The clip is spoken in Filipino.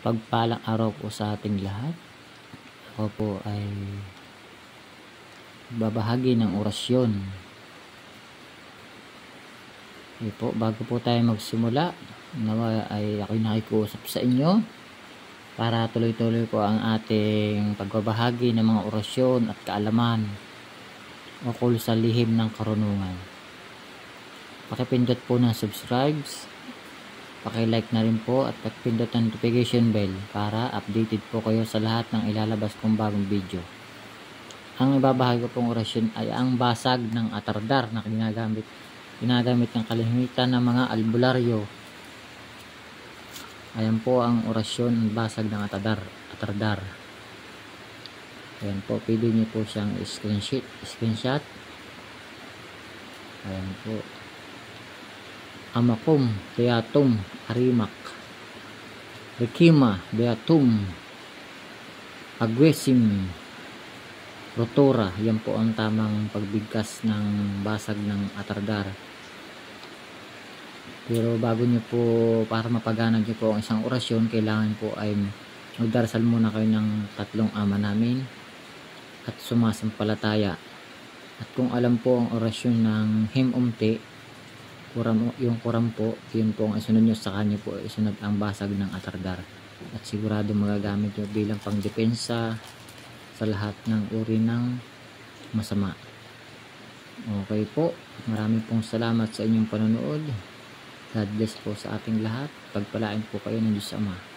Pagpalang araw po sa ating lahat. Ako po ay babahagi ng orasyon. Po, bago po tayo magsimula, nawa ay ako'y nakikiusap sa inyo para tuloy-tuloy po ang ating pagbabahagi ng mga orasyon at kaalaman ukol sa lihim ng karunungan. Pakipindot po ng subscribes, paki-like na rin po at pakipindot ng notification bell para updated po kayo sa lahat ng ilalabas kong bagong video. Ang ibabahagi ko pong orasyon ay ang basag ng atardar na ginagamit ng kalimitan ng mga albularyo. Ayan po ang orasyon, basag ng atardar. Ayan po, pwede nyo po siyang screenshot. Ayan po. Amakum, Beatum, Arimak, Rikima, Beatum, Agwesim, Rotora. Yan po ang tamang pagbigkas ng basag ng atardar. Pero bago nyo po, para mapagana nyo po ang isang orasyon, kailangan po ay magdarasal muna kayo ng 3 ama namin at sumasampalataya. At kung alam po ang orasyon ng Himumti, yung kuram po, yun po ang isunod nyo sa kanya po, isunod ang basag ng atardar. At sigurado magagamit nyo bilang pangdepensa sa lahat ng uri ng masama. Okay po, maraming pong salamat sa inyong panonood. God bless po sa ating lahat. Pagpalain po kayo ng Diyos Ama.